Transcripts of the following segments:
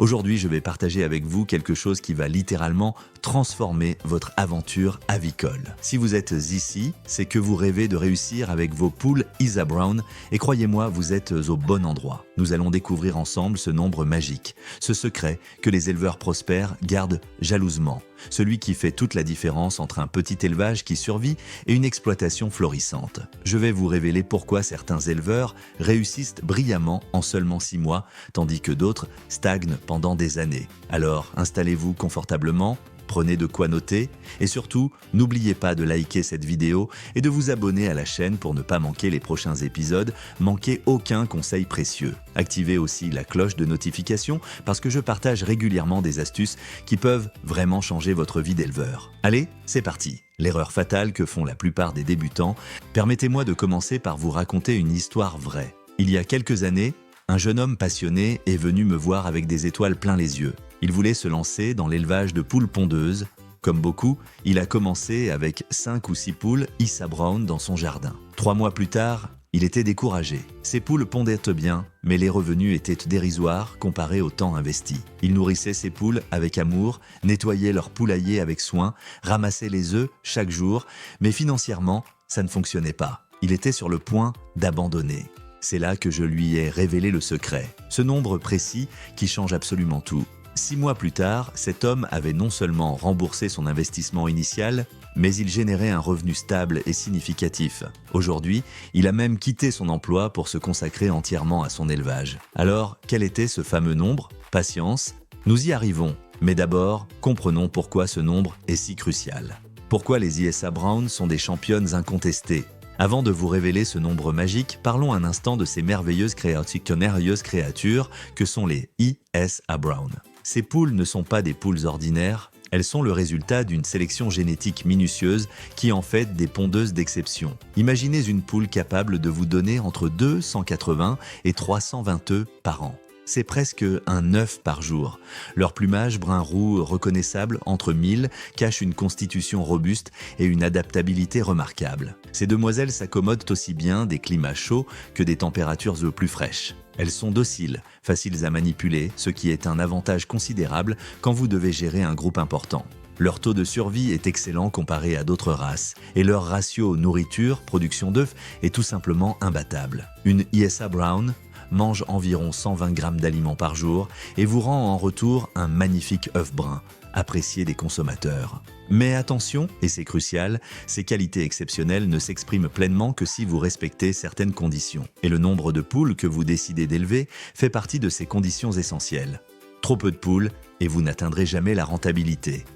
Aujourd'hui, je vais partager avec vous quelque chose qui va littéralement transformer votre aventure avicole. Si vous êtes ici, c'est que vous rêvez de réussir avec vos poules Isa Brown et croyez-moi, vous êtes au bon endroit. Nous allons découvrir ensemble ce nombre magique, ce secret que les éleveurs prospères gardent jalousement, celui qui fait toute la différence entre un petit élevage qui survit et une exploitation florissante. Je vais vous révéler pourquoi certains éleveurs réussissent brillamment en seulement 6 mois, tandis que d'autres stagnent pendant des années. Alors, installez-vous confortablement, prenez de quoi noter et surtout, n'oubliez pas de liker cette vidéo et de vous abonner à la chaîne pour ne pas manquer les prochains épisodes, manquer aucun conseil précieux. Activez aussi la cloche de notification parce que je partage régulièrement des astuces qui peuvent vraiment changer votre vie d'éleveur. Allez, c'est parti! L'erreur fatale que font la plupart des débutants, permettez-moi de commencer par vous raconter une histoire vraie. Il y a quelques années, un jeune homme passionné est venu me voir avec des étoiles plein les yeux. Il voulait se lancer dans l'élevage de poules pondeuses. Comme beaucoup, il a commencé avec 5 ou 6 poules Isa Brown dans son jardin. 3 mois plus tard, il était découragé. Ses poules pondaient bien, mais les revenus étaient dérisoires comparés au temps investi. Il nourrissait ses poules avec amour, nettoyait leur poulailler avec soin, ramassait les œufs chaque jour, mais financièrement, ça ne fonctionnait pas. Il était sur le point d'abandonner. C'est là que je lui ai révélé le secret, ce nombre précis qui change absolument tout. 6 mois plus tard, cet homme avait non seulement remboursé son investissement initial, mais il générait un revenu stable et significatif. Aujourd'hui, il a même quitté son emploi pour se consacrer entièrement à son élevage. Alors, quel était ce fameux nombre? Patience, nous y arrivons. Mais d'abord, comprenons pourquoi ce nombre est si crucial. Pourquoi les Isa Brown sont des championnes incontestées? Avant de vous révéler ce nombre magique, parlons un instant de ces merveilleuses créatures que sont les Isa Brown. Ces poules ne sont pas des poules ordinaires, elles sont le résultat d'une sélection génétique minutieuse qui en fait des pondeuses d'exception. Imaginez une poule capable de vous donner entre 280 et 320 œufs par an. C'est presque un œuf par jour. Leur plumage brun-roux reconnaissable entre mille cache une constitution robuste et une adaptabilité remarquable. Ces demoiselles s'accommodent aussi bien des climats chauds que des températures plus fraîches. Elles sont dociles, faciles à manipuler, ce qui est un avantage considérable quand vous devez gérer un groupe important. Leur taux de survie est excellent comparé à d'autres races et leur ratio nourriture-production d'œufs est tout simplement imbattable. Une Isa Brown mange environ 120 grammes d'aliments par jour et vous rend en retour un magnifique œuf brun, apprécié des consommateurs. Mais attention, et c'est crucial, ces qualités exceptionnelles ne s'expriment pleinement que si vous respectez certaines conditions. Et le nombre de poules que vous décidez d'élever fait partie de ces conditions essentielles. Trop peu de poules et vous n'atteindrez jamais la rentabilité.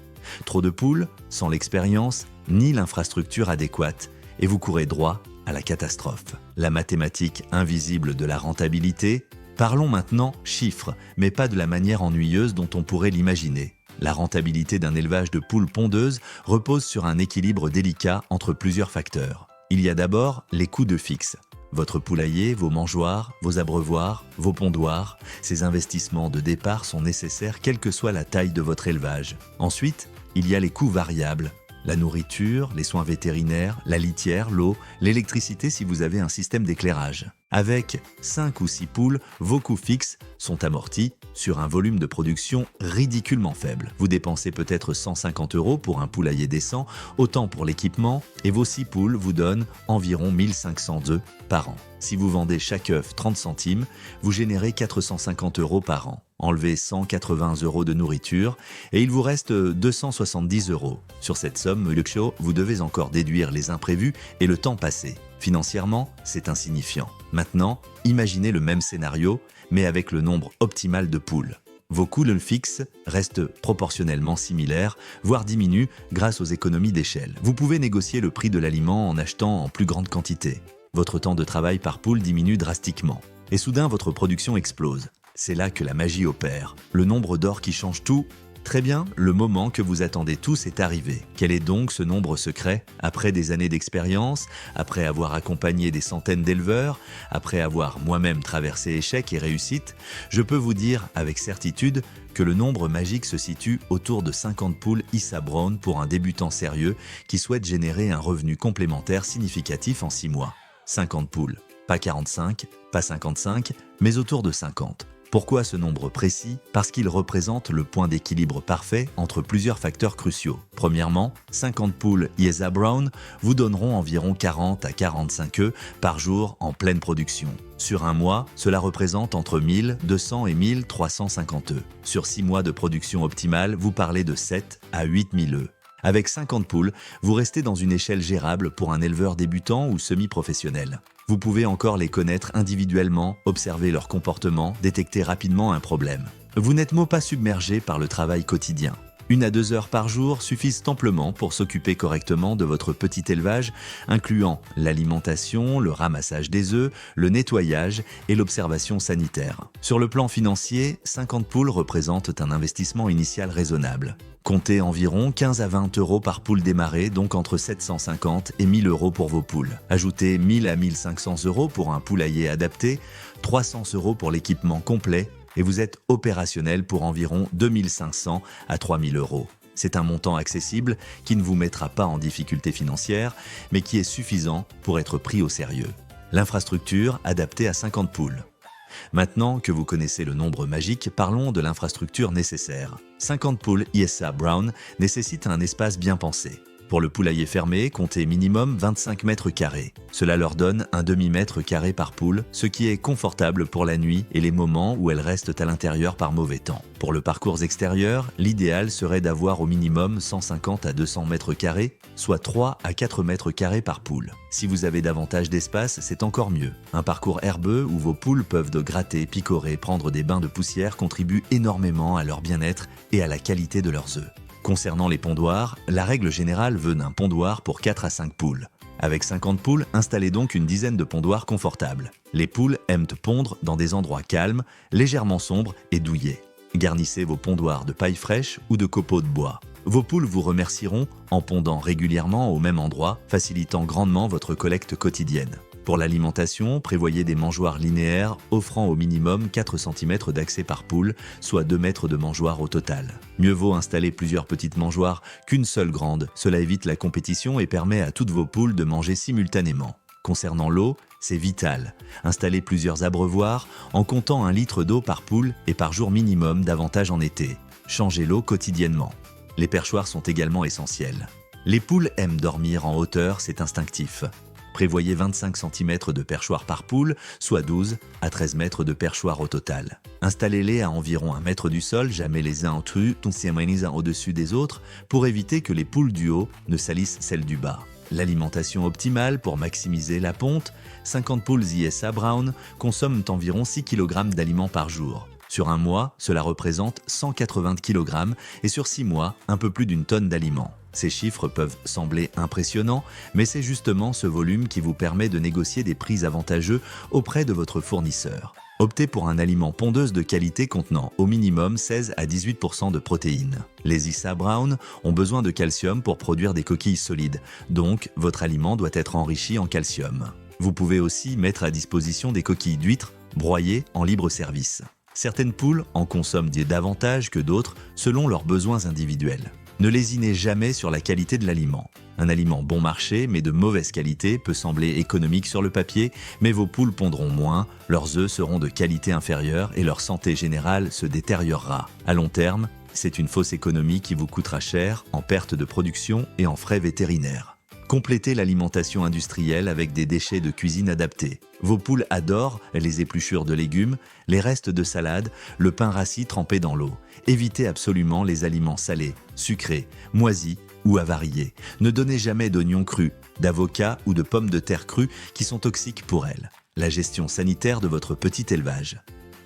Trop de poules, sans l'expérience ni l'infrastructure adéquate, et vous courez droit à la catastrophe. La mathématique invisible de la rentabilité. Parlons maintenant chiffres, mais pas de la manière ennuyeuse dont on pourrait l'imaginer. La rentabilité d'un élevage de poules pondeuses repose sur un équilibre délicat entre plusieurs facteurs. Il y a d'abord les coûts de fixe. Votre poulailler, vos mangeoires, vos abreuvoirs, vos pondoirs, ces investissements de départ sont nécessaires quelle que soit la taille de votre élevage. Ensuite, il y a les coûts variables. La nourriture, les soins vétérinaires, la litière, l'eau, l'électricité si vous avez un système d'éclairage. Avec 5 ou 6 poules, vos coûts fixes sont amortis sur un volume de production ridiculement faible. Vous dépensez peut-être 150 € pour un poulailler décent, autant pour l'équipement, et vos 6 poules vous donnent environ 1500 œufs par an. Si vous vendez chaque œuf 30 centimes, vous générez 450 € par an. Enlevez 180 € de nourriture et il vous reste 270 €. Sur cette somme, vous devez encore déduire les imprévus et le temps passé. Financièrement, c'est insignifiant. Maintenant, imaginez le même scénario, mais avec le nombre optimal de poules. Vos coûts fixes restent proportionnellement similaires, voire diminuent grâce aux économies d'échelle. Vous pouvez négocier le prix de l'aliment en achetant en plus grande quantité. Votre temps de travail par poule diminue drastiquement. Et soudain, votre production explose. C'est là que la magie opère. Le nombre d'or qui change tout. Très bien, le moment que vous attendez tous est arrivé. Quel est donc ce nombre secret? Après des années d'expérience, après avoir accompagné des centaines d'éleveurs, après avoir moi-même traversé échecs et réussites, je peux vous dire avec certitude que le nombre magique se situe autour de 50 poules Isa Brown pour un débutant sérieux qui souhaite générer un revenu complémentaire significatif en 6 mois. 50 poules. Pas 45, pas 55, mais autour de 50. Pourquoi ce nombre précis? Parce qu'il représente le point d'équilibre parfait entre plusieurs facteurs cruciaux. Premièrement, 50 poules ISA Brown vous donneront environ 40 à 45 œufs par jour en pleine production. Sur un mois, cela représente entre 1200 et 1350 œufs. Sur 6 mois de production optimale, vous parlez de 7 à 8000 œufs. Avec 50 poules, vous restez dans une échelle gérable pour un éleveur débutant ou semi-professionnel. Vous pouvez encore les connaître individuellement, observer leur comportement, détecter rapidement un problème. Vous n'êtes pas submergé par le travail quotidien. 1 à 2 heures par jour suffisent amplement pour s'occuper correctement de votre petit élevage, incluant l'alimentation, le ramassage des œufs, le nettoyage et l'observation sanitaire. Sur le plan financier, 50 poules représentent un investissement initial raisonnable. Comptez environ 15 à 20 euros par poule démarrée, donc entre 750 et 1000 euros pour vos poules. Ajoutez 1000 à 1500 euros pour un poulailler adapté, 300 euros pour l'équipement complet, et vous êtes opérationnel pour environ 2500 à 3000 euros. C'est un montant accessible qui ne vous mettra pas en difficulté financière, mais qui est suffisant pour être pris au sérieux. L'infrastructure adaptée à 50 poules. Maintenant que vous connaissez le nombre magique, parlons de l'infrastructure nécessaire. 50 poules ISA Brown nécessitent un espace bien pensé. Pour le poulailler fermé, comptez minimum 25 mètres carrés. Cela leur donne un demi-mètre carré par poule, ce qui est confortable pour la nuit et les moments où elles restent à l'intérieur par mauvais temps. Pour le parcours extérieur, l'idéal serait d'avoir au minimum 150 à 200 mètres carrés, soit 3 à 4 mètres carrés par poule. Si vous avez davantage d'espace, c'est encore mieux. Un parcours herbeux où vos poules peuvent gratter, picorer, prendre des bains de poussière contribue énormément à leur bien-être et à la qualité de leurs œufs. Concernant les pondoirs, la règle générale veut d'un pondoir pour 4 à 5 poules. Avec 50 poules, installez donc une dizaine de pondoirs confortables. Les poules aiment pondre dans des endroits calmes, légèrement sombres et douillets. Garnissez vos pondoirs de paille fraîche ou de copeaux de bois. Vos poules vous remercieront en pondant régulièrement au même endroit, facilitant grandement votre collecte quotidienne. Pour l'alimentation, prévoyez des mangeoires linéaires offrant au minimum 4 cm d'accès par poule, soit 2 mètres de mangeoire au total. Mieux vaut installer plusieurs petites mangeoires qu'une seule grande, cela évite la compétition et permet à toutes vos poules de manger simultanément. Concernant l'eau, c'est vital. Installez plusieurs abreuvoirs en comptant 1 litre d'eau par poule et par jour minimum, davantage en été. Changez l'eau quotidiennement. Les perchoirs sont également essentiels. Les poules aiment dormir en hauteur, c'est instinctif. Prévoyez 25 cm de perchoir par poule, soit 12 à 13 mètres de perchoir au total. Installez-les à environ 1 mètre du sol, jamais les uns au-dessus des autres, pour éviter que les poules du haut ne salissent celles du bas. L'alimentation optimale pour maximiser la ponte, 50 poules ISA Brown consomment environ 6 kg d'aliments par jour. Sur un mois, cela représente 180 kg et sur 6 mois, un peu plus d'1 tonne d'aliments. Ces chiffres peuvent sembler impressionnants, mais c'est justement ce volume qui vous permet de négocier des prix avantageux auprès de votre fournisseur. Optez pour un aliment pondeuse de qualité contenant au minimum 16 à 18% de protéines. Les ISA Brown ont besoin de calcium pour produire des coquilles solides, donc votre aliment doit être enrichi en calcium. Vous pouvez aussi mettre à disposition des coquilles d'huîtres broyées en libre service. Certaines poules en consomment davantage que d'autres selon leurs besoins individuels. Ne lésinez jamais sur la qualité de l'aliment. Un aliment bon marché mais de mauvaise qualité peut sembler économique sur le papier, mais vos poules pondront moins, leurs œufs seront de qualité inférieure et leur santé générale se détériorera. À long terme, c'est une fausse économie qui vous coûtera cher en perte de production et en frais vétérinaires. Complétez l'alimentation industrielle avec des déchets de cuisine adaptés. Vos poules adorent les épluchures de légumes, les restes de salade, le pain rassis trempé dans l'eau. Évitez absolument les aliments salés, sucrés, moisis ou avariés. Ne donnez jamais d'oignons crus, d'avocats ou de pommes de terre crues qui sont toxiques pour elles. La gestion sanitaire de votre petit élevage.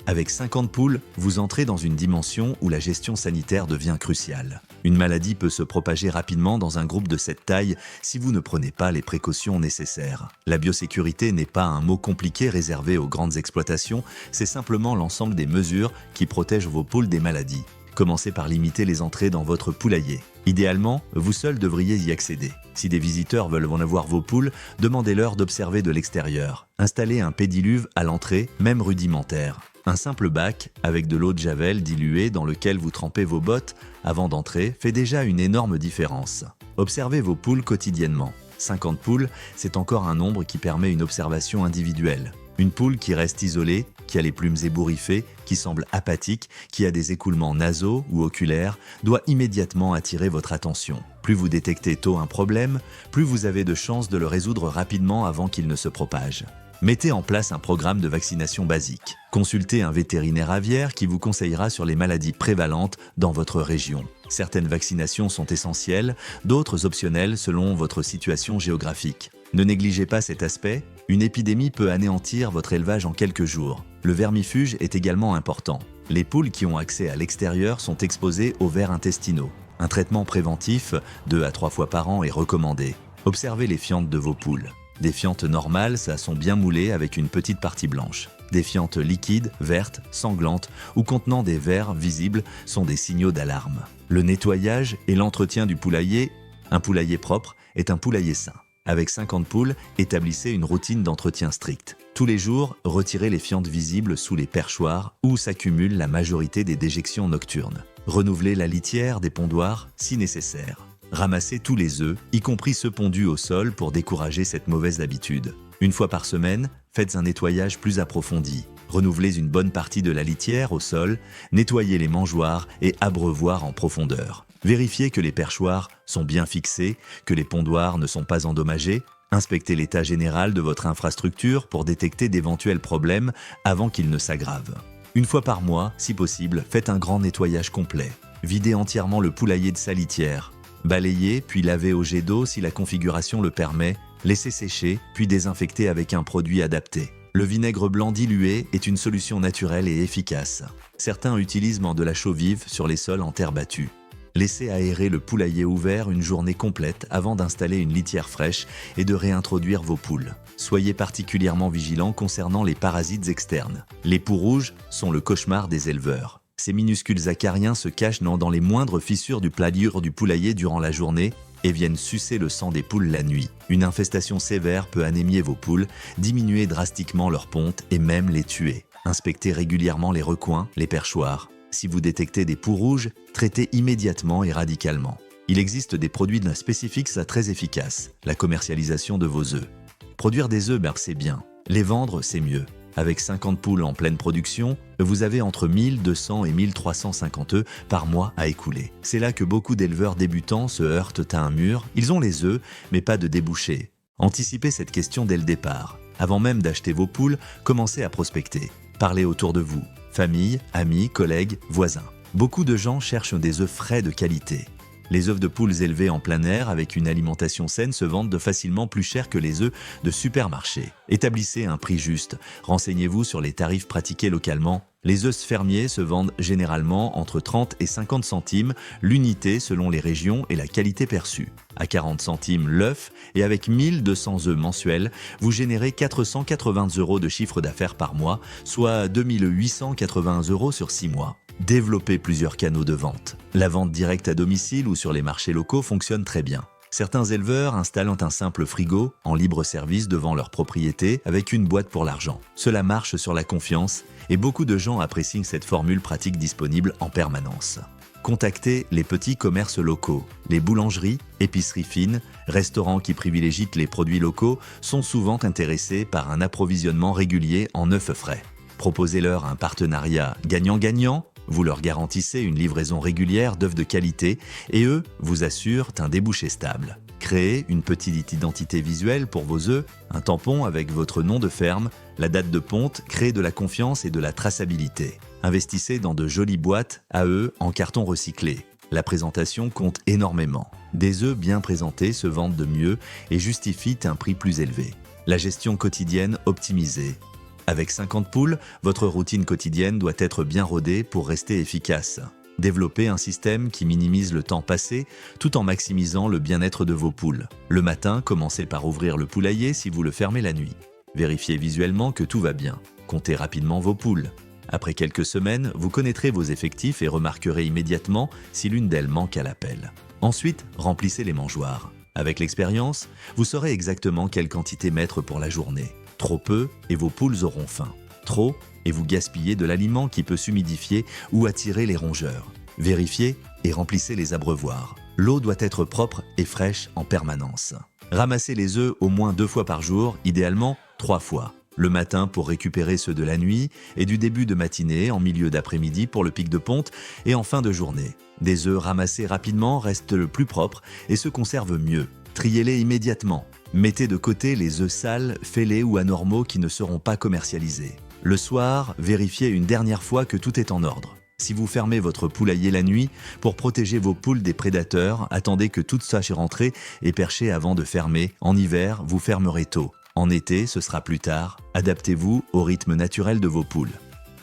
Avec 50 poules, vous entrez dans une dimension où la gestion sanitaire devient cruciale. Une maladie peut se propager rapidement dans un groupe de cette taille si vous ne prenez pas les précautions nécessaires. La biosécurité n'est pas un mot compliqué réservé aux grandes exploitations, c'est simplement l'ensemble des mesures qui protègent vos poules des maladies. Commencez par limiter les entrées dans votre poulailler. Idéalement, vous seul devriez y accéder. Si des visiteurs veulent en voir vos poules, demandez-leur d'observer de l'extérieur. Installez un pédiluve à l'entrée, même rudimentaire. Un simple bac avec de l'eau de javel diluée dans lequel vous trempez vos bottes avant d'entrer fait déjà une énorme différence. Observez vos poules quotidiennement. 50 poules, c'est encore un nombre qui permet une observation individuelle. Une poule qui reste isolée, qui a les plumes ébouriffées, qui semble apathique, qui a des écoulements nasaux ou oculaires, doit immédiatement attirer votre attention. Plus vous détectez tôt un problème, plus vous avez de chances de le résoudre rapidement avant qu'il ne se propage. Mettez en place un programme de vaccination basique. Consultez un vétérinaire aviaire qui vous conseillera sur les maladies prévalentes dans votre région. Certaines vaccinations sont essentielles, d'autres optionnelles selon votre situation géographique. Ne négligez pas cet aspect, une épidémie peut anéantir votre élevage en quelques jours. Le vermifuge est également important. Les poules qui ont accès à l'extérieur sont exposées aux vers intestinaux. Un traitement préventif, 2 à 3 fois par an, est recommandé. Observez les fientes de vos poules. Des fientes normales, ça sont bien moulées avec une petite partie blanche. Des fientes liquides, vertes, sanglantes ou contenant des vers visibles sont des signaux d'alarme. Le nettoyage et l'entretien du poulailler, un poulailler propre est un poulailler sain. Avec 50 poules, établissez une routine d'entretien stricte. Tous les jours, retirez les fientes visibles sous les perchoirs où s'accumule la majorité des déjections nocturnes. Renouvelez la litière des pondoirs si nécessaire. Ramassez tous les œufs, y compris ceux pondus au sol pour décourager cette mauvaise habitude. Une fois par semaine, faites un nettoyage plus approfondi. Renouvelez une bonne partie de la litière au sol, nettoyez les mangeoires et abreuvoirs en profondeur. Vérifiez que les perchoirs sont bien fixés, que les pondoirs ne sont pas endommagés. Inspectez l'état général de votre infrastructure pour détecter d'éventuels problèmes avant qu'ils ne s'aggravent. Une fois par mois, si possible, faites un grand nettoyage complet. Videz entièrement le poulailler de sa litière. Balayez, puis lavez au jet d'eau si la configuration le permet, laissez sécher, puis désinfecter avec un produit adapté. Le vinaigre blanc dilué est une solution naturelle et efficace. Certains utilisent de la chaux vive sur les sols en terre battue. Laissez aérer le poulailler ouvert une journée complète avant d'installer une litière fraîche et de réintroduire vos poules. Soyez particulièrement vigilants concernant les parasites externes. Les poux rouges sont le cauchemar des éleveurs. Ces minuscules acariens se cachent dans les moindres fissures du plat dur du poulailler durant la journée et viennent sucer le sang des poules la nuit. Une infestation sévère peut anémier vos poules, diminuer drastiquement leur ponte et même les tuer. Inspectez régulièrement les recoins, les perchoirs. Si vous détectez des poux rouges, traitez immédiatement et radicalement. Il existe des produits spécifiques très efficaces, la commercialisation de vos œufs. Produire des œufs, c'est bien. Les vendre, c'est mieux. Avec 50 poules en pleine production, vous avez entre 1200 et 1350 œufs par mois à écouler. C'est là que beaucoup d'éleveurs débutants se heurtent à un mur. Ils ont les œufs, mais pas de débouchés. Anticipez cette question dès le départ. Avant même d'acheter vos poules, commencez à prospecter. Parlez autour de vous. Famille, amis, collègues, voisins. Beaucoup de gens cherchent des œufs frais de qualité. Les œufs de poules élevés en plein air avec une alimentation saine se vendent facilement plus cher que les œufs de supermarché. Établissez un prix juste. Renseignez-vous sur les tarifs pratiqués localement. Les œufs fermiers se vendent généralement entre 30 et 50 centimes l'unité selon les régions et la qualité perçue. À 40 centimes l'œuf et avec 1200 œufs mensuels, vous générez 480 € de chiffre d'affaires par mois, soit 2880 € sur 6 mois. Développez plusieurs canaux de vente. La vente directe à domicile ou sur les marchés locaux fonctionne très bien. Certains éleveurs installent un simple frigo en libre service devant leur propriété avec une boîte pour l'argent. Cela marche sur la confiance et beaucoup de gens apprécient cette formule pratique disponible en permanence. Contactez les petits commerces locaux. Les boulangeries, épiceries fines, restaurants qui privilégient les produits locaux sont souvent intéressés par un approvisionnement régulier en œufs frais. Proposez-leur un partenariat gagnant-gagnant. Vous leur garantissez une livraison régulière d'œufs de qualité et eux vous assurent un débouché stable. Créez une petite identité visuelle pour vos œufs, un tampon avec votre nom de ferme, la date de ponte, créez de la confiance et de la traçabilité. Investissez dans de jolies boîtes à œufs en carton recyclé. La présentation compte énormément. Des œufs bien présentés se vendent de mieux et justifient un prix plus élevé. La gestion quotidienne optimisée. Avec 50 poules, votre routine quotidienne doit être bien rodée pour rester efficace. Développez un système qui minimise le temps passé tout en maximisant le bien-être de vos poules. Le matin, commencez par ouvrir le poulailler si vous le fermez la nuit. Vérifiez visuellement que tout va bien. Comptez rapidement vos poules. Après quelques semaines, vous connaîtrez vos effectifs et remarquerez immédiatement si l'une d'elles manque à l'appel. Ensuite, remplissez les mangeoires. Avec l'expérience, vous saurez exactement quelle quantité mettre pour la journée. Trop peu et vos poules auront faim. Trop et vous gaspillez de l'aliment qui peut s'humidifier ou attirer les rongeurs. Vérifiez et remplissez les abreuvoirs. L'eau doit être propre et fraîche en permanence. Ramassez les œufs au moins 2 fois par jour, idéalement 3 fois. Le matin pour récupérer ceux de la nuit et du début de matinée en milieu d'après-midi pour le pic de ponte et en fin de journée. Des œufs ramassés rapidement restent le plus propres et se conservent mieux. Triez-les immédiatement. Mettez de côté les œufs sales, fêlés ou anormaux qui ne seront pas commercialisés. Le soir, vérifiez une dernière fois que tout est en ordre. Si vous fermez votre poulailler la nuit, pour protéger vos poules des prédateurs, attendez que toute sache est rentrée et perchée avant de fermer. En hiver, vous fermerez tôt. En été, ce sera plus tard. Adaptez-vous au rythme naturel de vos poules.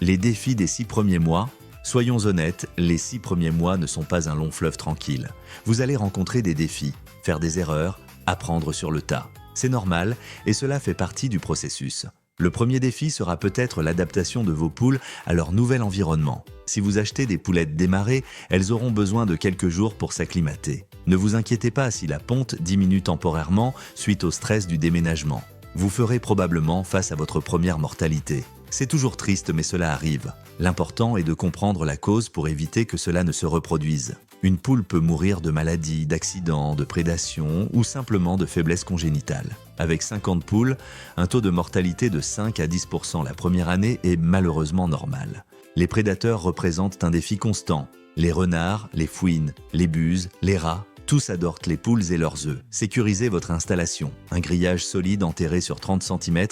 Les défis des 6 premiers mois. Soyons honnêtes, les 6 premiers mois ne sont pas un long fleuve tranquille. Vous allez rencontrer des défis, faire des erreurs, apprendre sur le tas. C'est normal et cela fait partie du processus. Le premier défi sera peut-être l'adaptation de vos poules à leur nouvel environnement. Si vous achetez des poulettes démarrées, elles auront besoin de quelques jours pour s'acclimater. Ne vous inquiétez pas si la ponte diminue temporairement suite au stress du déménagement. Vous ferez probablement face à votre première mortalité. C'est toujours triste, mais cela arrive. L'important est de comprendre la cause pour éviter que cela ne se reproduise. Une poule peut mourir de maladies, d'accidents, de prédation ou simplement de faiblesse congénitale. Avec 50 poules, un taux de mortalité de 5 à 10% la première année est malheureusement normal. Les prédateurs représentent un défi constant. Les renards, les fouines, les buses, les rats, tous adorent les poules et leurs œufs. Sécurisez votre installation. Un grillage solide enterré sur 30 cm,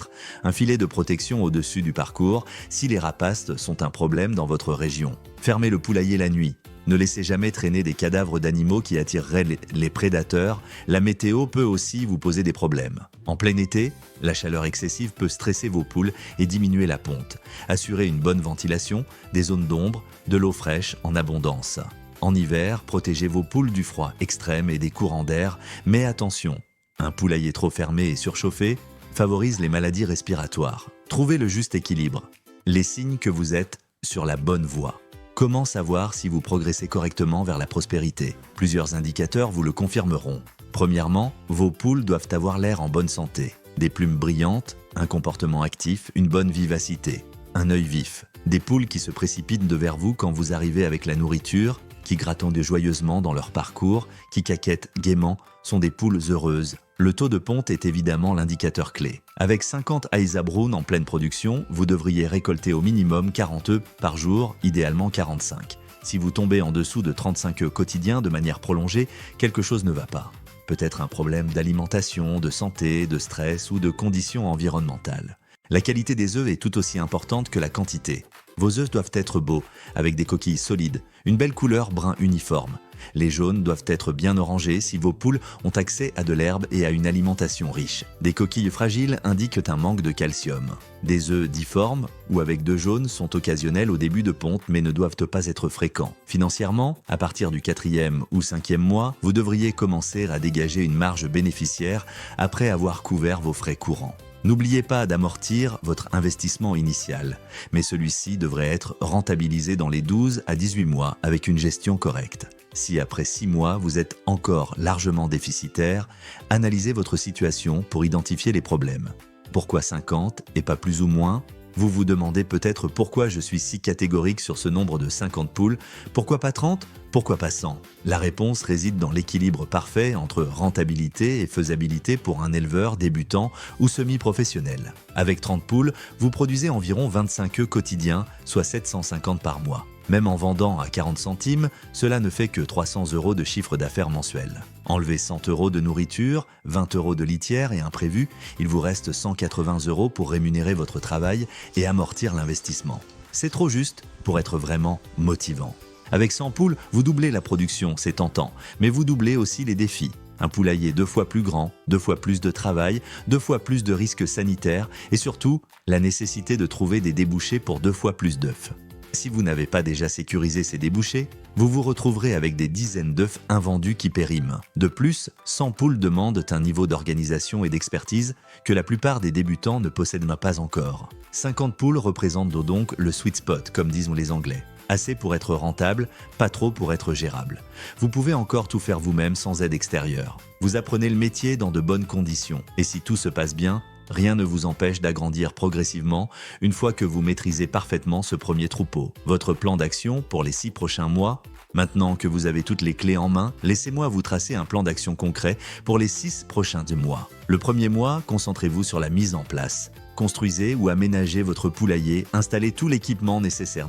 un filet de protection au-dessus du parcours si les rapaces sont un problème dans votre région. Fermez le poulailler la nuit. Ne laissez jamais traîner des cadavres d'animaux qui attireraient les prédateurs. La météo peut aussi vous poser des problèmes. En plein été, la chaleur excessive peut stresser vos poules et diminuer la ponte. Assurez une bonne ventilation, des zones d'ombre, de l'eau fraîche en abondance. En hiver, protégez vos poules du froid extrême et des courants d'air, mais attention, un poulailler trop fermé et surchauffé favorise les maladies respiratoires. Trouvez le juste équilibre. Les signes que vous êtes sur la bonne voie. Comment savoir si vous progressez correctement vers la prospérité? Plusieurs indicateurs vous le confirmeront. Premièrement, vos poules doivent avoir l'air en bonne santé. Des plumes brillantes, un comportement actif, une bonne vivacité, un œil vif. Des poules qui se précipitent vers vous quand vous arrivez avec la nourriture, qui grattent joyeusement dans leur parcours, qui caquettent gaiement, sont des poules heureuses. Le taux de ponte est évidemment l'indicateur clé. Avec 50 Isa Brown en pleine production, vous devriez récolter au minimum 40 œufs par jour, idéalement 45. Si vous tombez en dessous de 35 œufs quotidiens de manière prolongée, quelque chose ne va pas. Peut-être un problème d'alimentation, de santé, de stress ou de conditions environnementales. La qualité des œufs est tout aussi importante que la quantité. Vos œufs doivent être beaux, avec des coquilles solides, une belle couleur brun uniforme. Les jaunes doivent être bien orangés si vos poules ont accès à de l'herbe et à une alimentation riche. Des coquilles fragiles indiquent un manque de calcium. Des œufs difformes ou avec deux jaunes sont occasionnels au début de ponte mais ne doivent pas être fréquents. Financièrement, à partir du 4e ou 5e mois, vous devriez commencer à dégager une marge bénéficiaire après avoir couvert vos frais courants. N'oubliez pas d'amortir votre investissement initial, mais celui-ci devrait être rentabilisé dans les 12 à 18 mois avec une gestion correcte. Si après 6 mois vous êtes encore largement déficitaire, analysez votre situation pour identifier les problèmes. Pourquoi 50 et pas plus ou moins ? Vous vous demandez peut-être pourquoi je suis si catégorique sur ce nombre de 50 poules. Pourquoi pas 30 ? Pourquoi pas 100 ? La réponse réside dans l'équilibre parfait entre rentabilité et faisabilité pour un éleveur débutant ou semi-professionnel. Avec 30 poules, vous produisez environ 25 œufs quotidiens, soit 750 par mois. Même en vendant à 40 centimes, cela ne fait que 300 € de chiffre d'affaires mensuel. Enlevez 100 € de nourriture, 20 € de litière et imprévu, il vous reste 180 € pour rémunérer votre travail et amortir l'investissement. C'est trop juste pour être vraiment motivant. Avec 100 poules, vous doublez la production, c'est tentant, mais vous doublez aussi les défis. Un poulailler 2 fois plus grand, 2 fois plus de travail, 2 fois plus de risques sanitaires et surtout, la nécessité de trouver des débouchés pour 2 fois plus d'œufs. Si vous n'avez pas déjà sécurisé ces débouchés, vous vous retrouverez avec des dizaines d'œufs invendus qui périment. De plus, 100 poules demandent un niveau d'organisation et d'expertise que la plupart des débutants ne possèdent pas encore. 50 poules représentent donc le sweet spot, comme disent les Anglais. Assez pour être rentable, pas trop pour être gérable. Vous pouvez encore tout faire vous-même sans aide extérieure. Vous apprenez le métier dans de bonnes conditions. Et si tout se passe bien, rien ne vous empêche d'agrandir progressivement une fois que vous maîtrisez parfaitement ce premier troupeau. Votre plan d'action pour les 6 prochains mois. Maintenant que vous avez toutes les clés en main, laissez-moi vous tracer un plan d'action concret pour les 6 prochains mois. Le premier mois, concentrez-vous sur la mise en place. Construisez ou aménagez votre poulailler, installez tout l'équipement nécessaire,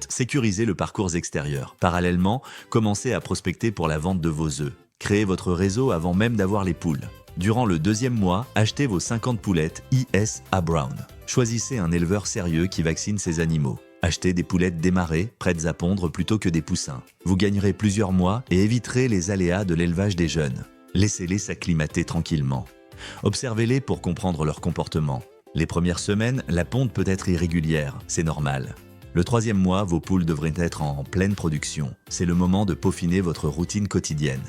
sécurisez le parcours extérieur. Parallèlement, commencez à prospecter pour la vente de vos œufs. Créez votre réseau avant même d'avoir les poules. Durant le deuxième mois, achetez vos 50 poulettes ISA Brown. Choisissez un éleveur sérieux qui vaccine ses animaux. Achetez des poulettes démarrées, prêtes à pondre plutôt que des poussins. Vous gagnerez plusieurs mois et éviterez les aléas de l'élevage des jeunes. Laissez-les s'acclimater tranquillement. Observez-les pour comprendre leur comportement. Les premières semaines, la ponte peut être irrégulière, c'est normal. Le troisième mois, vos poules devraient être en pleine production. C'est le moment de peaufiner votre routine quotidienne.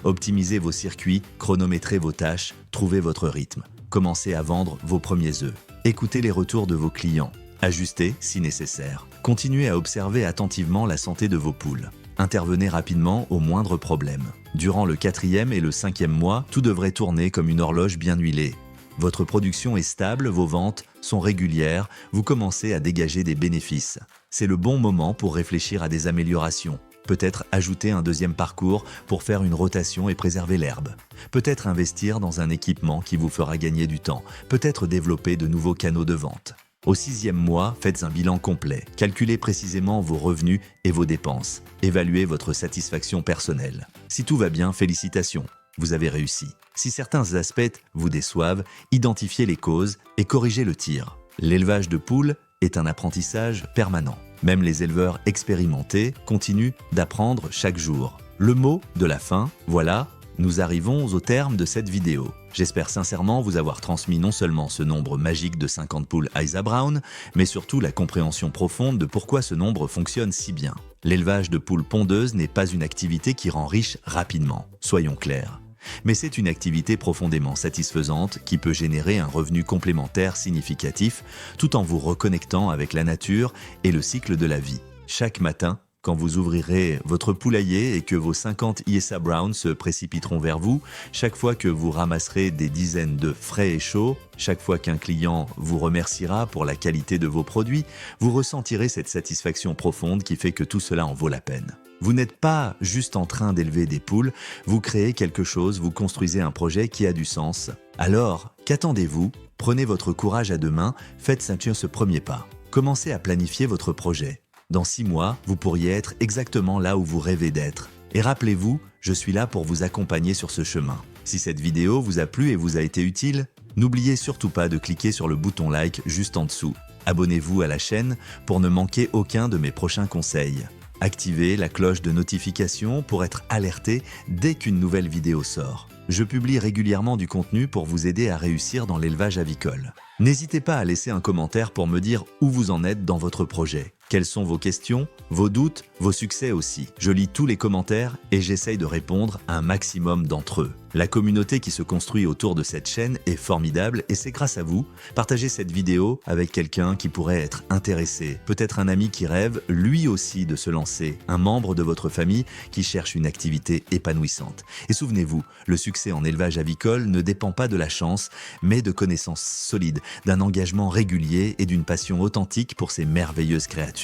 Optimisez vos circuits, chronométrez vos tâches, trouvez votre rythme. Commencez à vendre vos premiers œufs. Écoutez les retours de vos clients. Ajustez si nécessaire. Continuez à observer attentivement la santé de vos poules. Intervenez rapidement au moindre problème. Durant le 4e et le 5e mois, tout devrait tourner comme une horloge bien huilée. Votre production est stable, vos ventes sont régulières, vous commencez à dégager des bénéfices. C'est le bon moment pour réfléchir à des améliorations. Peut-être ajouter un deuxième parcours pour faire une rotation et préserver l'herbe. Peut-être investir dans un équipement qui vous fera gagner du temps. Peut-être développer de nouveaux canaux de vente. Au 6e mois, faites un bilan complet. Calculez précisément vos revenus et vos dépenses. Évaluez votre satisfaction personnelle. Si tout va bien, félicitations, vous avez réussi. Si certains aspects vous déçoivent, identifiez les causes et corrigez le tir. L'élevage de poules est un apprentissage permanent. Même les éleveurs expérimentés continuent d'apprendre chaque jour. Le mot de la fin, voilà, nous arrivons au terme de cette vidéo. J'espère sincèrement vous avoir transmis non seulement ce nombre magique de 50 poules ISA Brown, mais surtout la compréhension profonde de pourquoi ce nombre fonctionne si bien. L'élevage de poules pondeuses n'est pas une activité qui rend riche rapidement, soyons clairs. Mais c'est une activité profondément satisfaisante qui peut générer un revenu complémentaire significatif tout en vous reconnectant avec la nature et le cycle de la vie. Chaque matin, quand vous ouvrirez votre poulailler et que vos 50 ISA Brown se précipiteront vers vous, chaque fois que vous ramasserez des dizaines d'œufs frais et chauds, chaque fois qu'un client vous remerciera pour la qualité de vos produits, vous ressentirez cette satisfaction profonde qui fait que tout cela en vaut la peine. Vous n'êtes pas juste en train d'élever des poules, vous créez quelque chose, vous construisez un projet qui a du sens. Alors, qu'attendez-vous? Prenez votre courage à deux mains, faites ce premier pas. Commencez à planifier votre projet. Dans 6 mois, vous pourriez être exactement là où vous rêvez d'être. Et rappelez-vous, je suis là pour vous accompagner sur ce chemin. Si cette vidéo vous a plu et vous a été utile, n'oubliez surtout pas de cliquer sur le bouton like juste en dessous. Abonnez-vous à la chaîne pour ne manquer aucun de mes prochains conseils. Activez la cloche de notification pour être alerté dès qu'une nouvelle vidéo sort. Je publie régulièrement du contenu pour vous aider à réussir dans l'élevage avicole. N'hésitez pas à laisser un commentaire pour me dire où vous en êtes dans votre projet. Quelles sont vos questions, vos doutes, vos succès aussi. Je lis tous les commentaires et j'essaye de répondre à un maximum d'entre eux. La communauté qui se construit autour de cette chaîne est formidable et c'est grâce à vous. Partagez cette vidéo avec quelqu'un qui pourrait être intéressé. Peut-être un ami qui rêve, lui aussi, de se lancer. Un membre de votre famille qui cherche une activité épanouissante. Et souvenez-vous, le succès en élevage avicole ne dépend pas de la chance, mais de connaissances solides, d'un engagement régulier et d'une passion authentique pour ces merveilleuses créatures.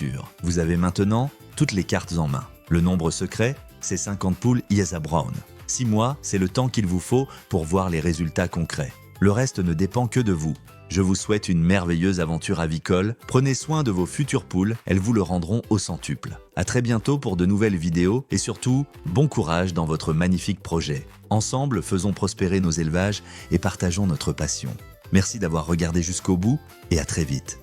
Vous avez maintenant toutes les cartes en main. Le nombre secret, c'est 50 poules ISA Brown. 6 mois, c'est le temps qu'il vous faut pour voir les résultats concrets. Le reste ne dépend que de vous. Je vous souhaite une merveilleuse aventure avicole. Prenez soin de vos futures poules, elles vous le rendront au centuple. À très bientôt pour de nouvelles vidéos et surtout, bon courage dans votre magnifique projet. Ensemble, faisons prospérer nos élevages et partageons notre passion. Merci d'avoir regardé jusqu'au bout et à très vite.